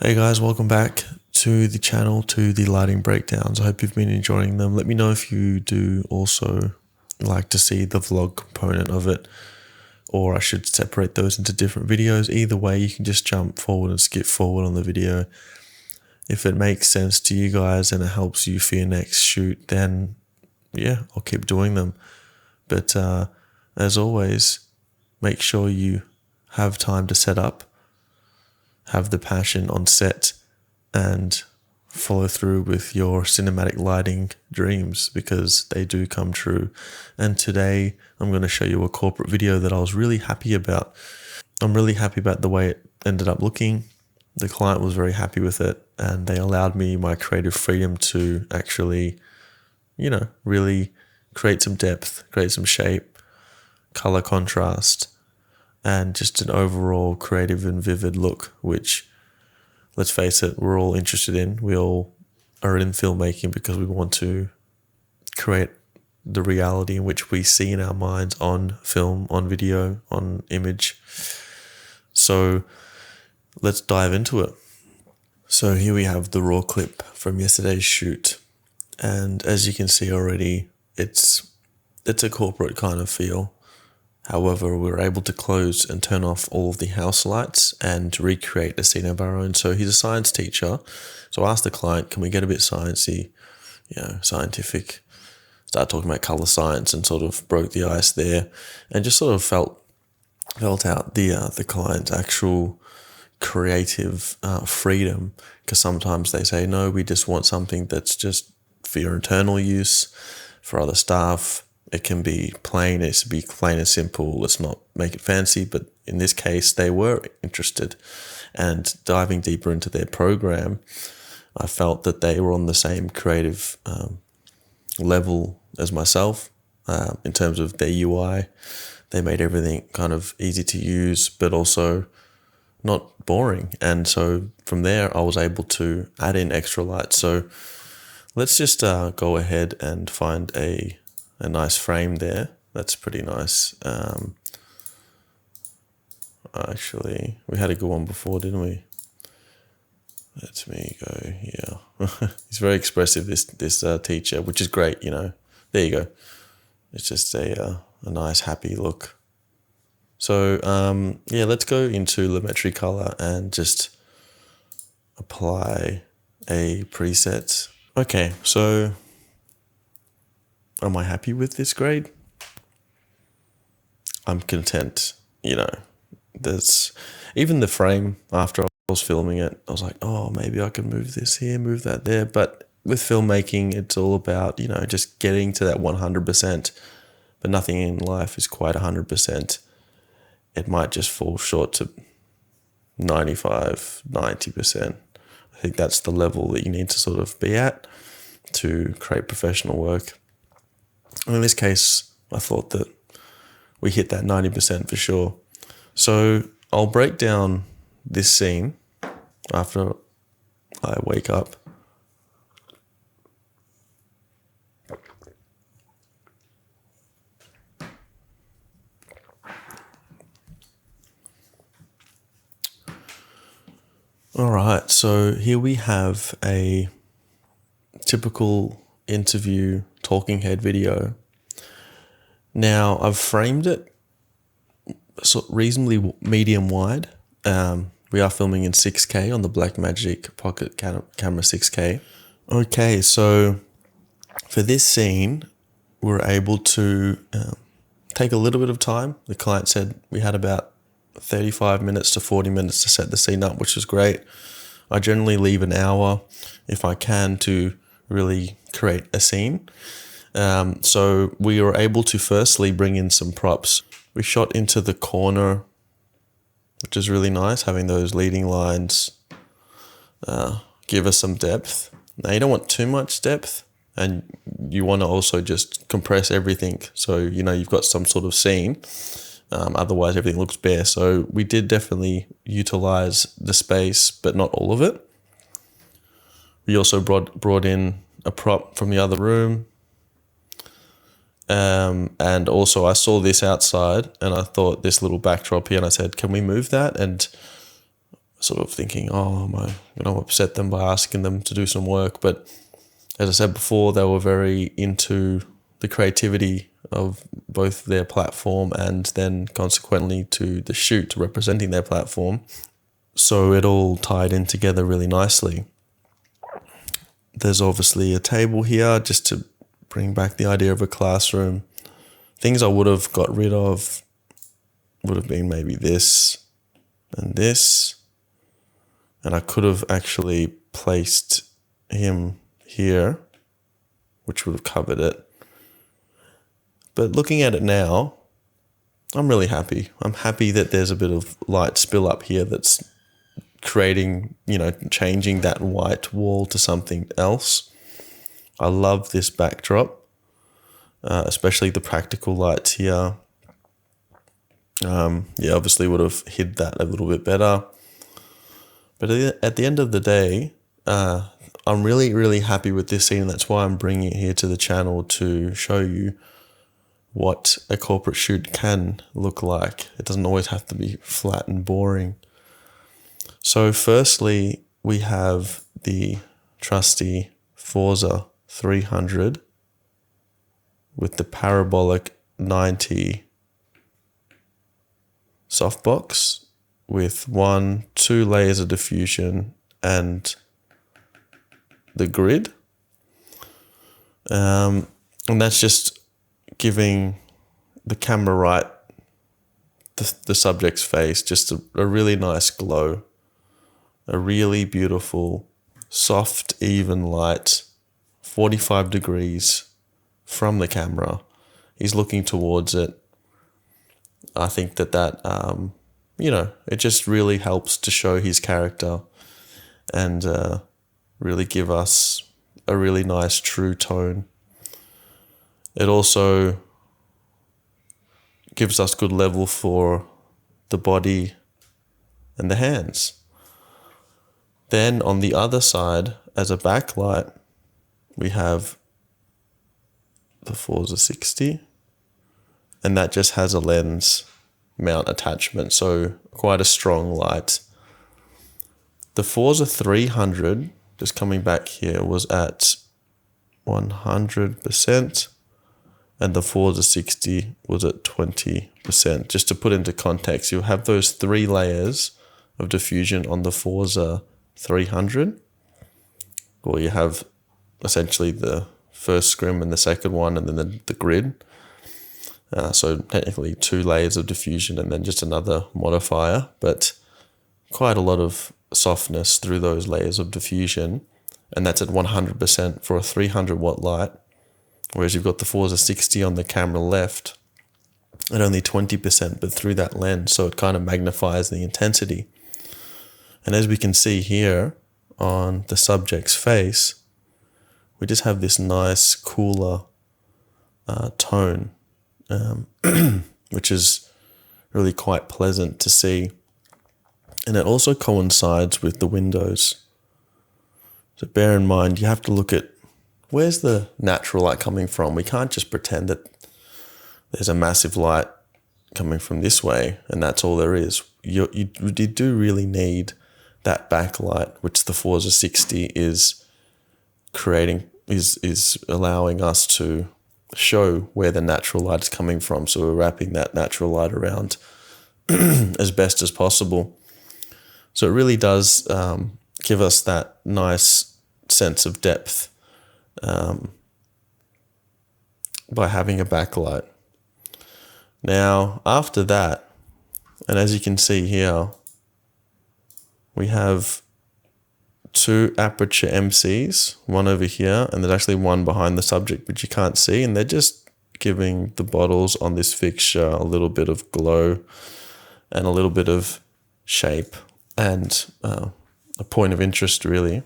Hey guys, welcome back to the channel, to the lighting breakdowns. I hope you've been enjoying them. Let me know if you do also like to see the vlog component of it, or I should separate those into different videos. Either way, you can just jump forward and skip forward on the video. If it makes sense to you guys and it helps you for your next shoot, then yeah, I'll keep doing them. But as always, make sure you have time to set up, have the passion on set, and follow through with your cinematic lighting dreams, because they do come true. And today I'm going to show you a corporate video that I was really happy about. I'm really happy about the way it ended up looking. The client was very happy with it, and they allowed me my creative freedom to actually, really create some depth, create some shape, color contrast, and just an overall creative and vivid look, which, let's face it, we're all interested in. We all are in filmmaking because we want to create the reality in which we see in our minds on film, on video, on image. So let's dive into it. So here we have the raw clip from yesterday's shoot. And as you can see already, it's a corporate kind of feel. However, we were able to close and turn off all of the house lights and recreate a scene of our own. So he's a science teacher. So I asked the client, can we get a bit sciencey, scientific? Started talking about color science and sort of broke the ice there, and just sort of felt out the client's actual creative freedom. Because sometimes they say, no, we just want something that's just for your internal use. For other staff, it can be plain, it should be plain and simple. Let's not make it fancy. But in this case, they were interested. And diving deeper into their program, I felt that they were on the same creative level as myself in terms of their UI. They made everything kind of easy to use, but also not boring. And so from there, I was able to add in extra light. So let's just go ahead and find a nice frame there. That's pretty nice. Actually, we had a good one before, didn't we? Let me go here. He's very expressive, this teacher, which is great, There you go. It's just a nice, happy look. So, let's go into Lumetri Color and just apply a preset. Okay, so am I happy with this grade? I'm content, There's even the frame after I was filming it, I was like, oh, maybe I can move this here, move that there. But with filmmaking, it's all about, just getting to that 100%. But nothing in life is quite 100%. It might just fall short to 95, 90%. I think that's the level that you need to sort of be at to create professional work. And in this case, I thought that we hit that 90% for sure. So I'll break down this scene after I wake up. All right, so here we have a typical interview talking head video. Now I've framed it reasonably medium wide. We are filming in 6K on the Blackmagic Pocket Camera 6K. Okay, so for this scene, we're able to take a little bit of time. The client said we had about 35 minutes to 40 minutes to set the scene up, which is great. I generally leave an hour if I can to really create a scene. So we were able to firstly bring in some props. We shot into the corner, which is really nice, having those leading lines give us some depth. Now you don't want too much depth, and you want to also just compress everything so you've got some sort of scene. Otherwise everything looks bare. So we did definitely utilize the space, but not all of it. We also brought in a prop from the other room. And also I saw this outside and I thought this little backdrop here, and I said, can we move that? And sort of thinking, oh, am I going to upset them by asking them to do some work? But as I said before, they were very into the creativity of both their platform and then consequently to the shoot representing their platform. So it all tied in together really nicely. There's obviously a table here just to bring back the idea of a classroom. Things I would have got rid of would have been maybe this and this. And I could have actually placed him here, which would have covered it. But looking at it now, I'm really happy. I'm happy that there's a bit of light spill up here that's creating, changing that white wall to something else. I love this backdrop, especially the practical lights here. Obviously would have hid that a little bit better. But at the end of the day, I'm really, really happy with this scene. That's why I'm bringing it here to the channel to show you what a corporate shoot can look like. It doesn't always have to be flat and boring. So firstly, we have the trusty Forza 300 with the parabolic 90 softbox with 2 layers of diffusion and the grid. And that's just giving the camera right, the subject's face, just a really nice glow, a really beautiful, soft, even light, 45 degrees from the camera. He's looking towards it. I think that it just really helps to show his character and really give us a really nice true tone. It also gives us good level for the body and the hands. Then on the other side, as a backlight, we have the Forza 60, and that just has a lens mount attachment, so quite a strong light. The Forza 300, just coming back here, was at 100%. And the Forza 60 was at 20%. Just to put into context, you have those 3 layers of diffusion on the Forza 300. Or you have essentially the first scrim and the second one, and then the grid. So technically 2 layers of diffusion and then just another modifier, but quite a lot of softness through those layers of diffusion. And that's at 100% for a 300 watt light. Whereas you've got the Forza 60 on the camera left at only 20%, but through that lens, so it kind of magnifies the intensity. And as we can see here on the subject's face, we just have this nice, cooler tone, which is really quite pleasant to see. And it also coincides with the windows. So bear in mind, you have to look at where's the natural light coming from. We can't just pretend that there's a massive light coming from this way and that's all there is. You do really need that backlight, which the Forza 60 is creating, is allowing us to show where the natural light is coming from. So we're wrapping that natural light around as best as possible. So it really does give us that nice sense of depth by having a backlight. Now, after that, and as you can see here, we have 2 aperture MCs, one over here, and there's actually one behind the subject, which you can't see, and they're just giving the bottles on this fixture a little bit of glow and a little bit of shape and a point of interest, really.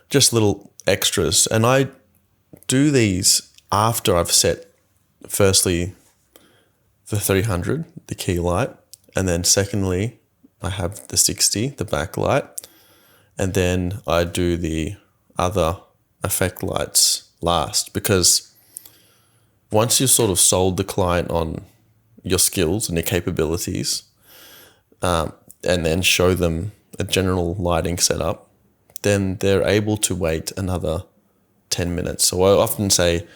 Just little extras, and I do these after I've set firstly the 300, the key light, and then secondly I have the 60, the backlight, and then I do the other effect lights last, because once you've sort of sold the client on your skills and your capabilities, and then show them a general lighting setup, then they're able to wait another 10 minutes. So I often say,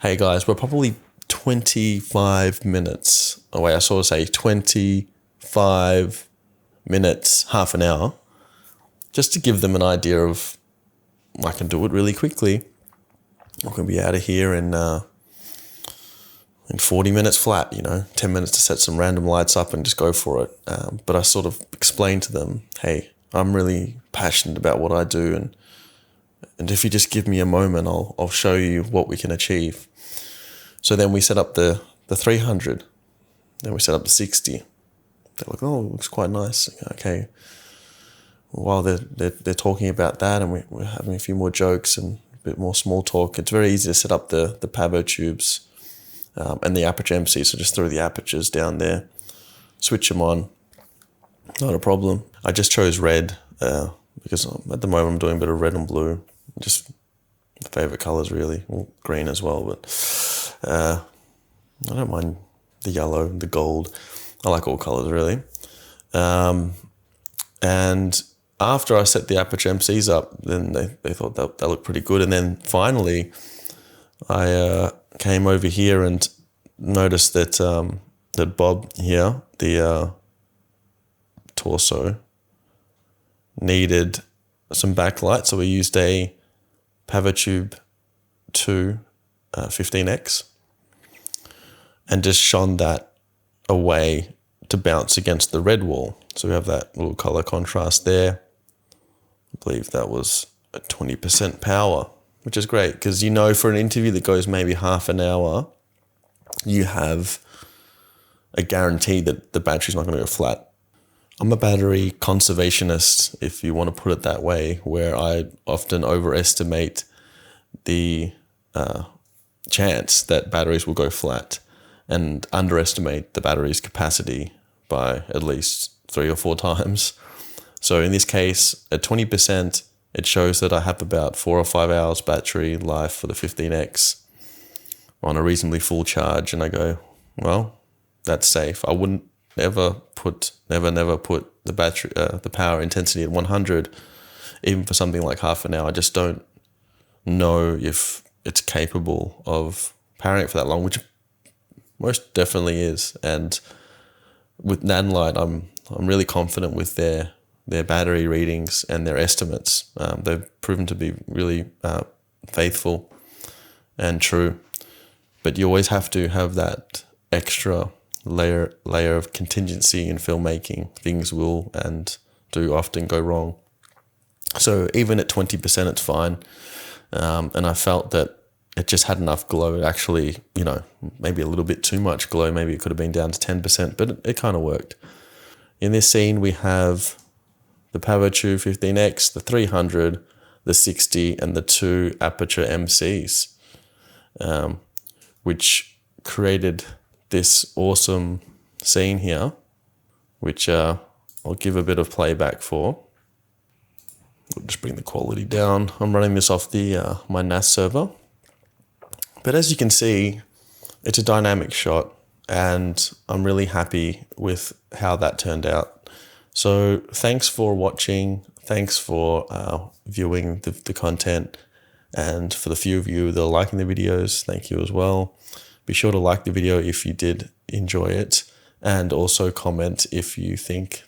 hey guys, we're probably 25 minutes away. I sort of say 25 minutes, half an hour, just to give them an idea of, I can do it really quickly. I can be out of here in 40 minutes flat, 10 minutes to set some random lights up and just go for it. But I sort of explain to them, hey, I'm really passionate about what I do. And if you just give me a moment, I'll show you what we can achieve. So then we set up the 300. Then we set up the 60. They're like, oh, it looks quite nice. Okay. While they're talking about that and we're having a few more jokes and a bit more small talk, it's very easy to set up the pavo tubes and the aperture MC. So just throw the apertures down there, switch them on, not a problem. I just chose red because at the moment I'm doing a bit of red and blue, just the favorite colors really, well, green as well, but I don't mind the yellow, the gold. I like all colors really. And after I set the aperture MCs up, then they thought that looked pretty good. And then finally I came over here and noticed that that Bob here, the torso, needed some backlight. So we used a PavoTube 2 15X and just shone that away to bounce against the red wall. So we have that little color contrast there. I believe that was at 20% power, which is great because for an interview that goes maybe half an hour, you have a guarantee that the battery's not going to go flat. I'm a battery conservationist, if you want to put it that way, where I often overestimate the chance that batteries will go flat and underestimate the battery's capacity by at least 3 or 4 times. So in this case, at 20%, it shows that I have about 4 or 5 hours battery life for the 15X on a reasonably full charge. And I go, well, that's safe. I wouldn't never put the battery, the power intensity at 100, even for something like half an hour. I just don't know if it's capable of powering it for that long, which most definitely is. And with Nanlite, I'm really confident with their battery readings and their estimates. They've proven to be really faithful and true. But you always have to have that extra layer of contingency in filmmaking. Things will and do often go wrong. So even at 20%, it's fine. And I felt that it just had enough glow. It actually, maybe a little bit too much glow. Maybe it could have been down to 10%, but it kind of worked. In this scene, we have the PavoTube 15X, the 300, the 60, and the 2 aperture MCs, which created this awesome scene here, which I'll give a bit of playback for. We'll just bring the quality down. I'm running this off the my NAS server. But as you can see, it's a dynamic shot and I'm really happy with how that turned out. So thanks for watching. Thanks for viewing the content. And for the few of you that are liking the videos, thank you as well. Be sure to like the video if you did enjoy it, and also comment if you think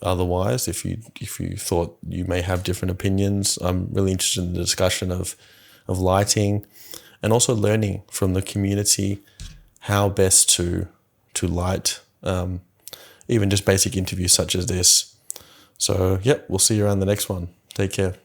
otherwise, if you thought you may have different opinions. I'm really interested in the discussion of lighting and also learning from the community how best to light, even just basic interviews such as this. So, we'll see you around the next one. Take care.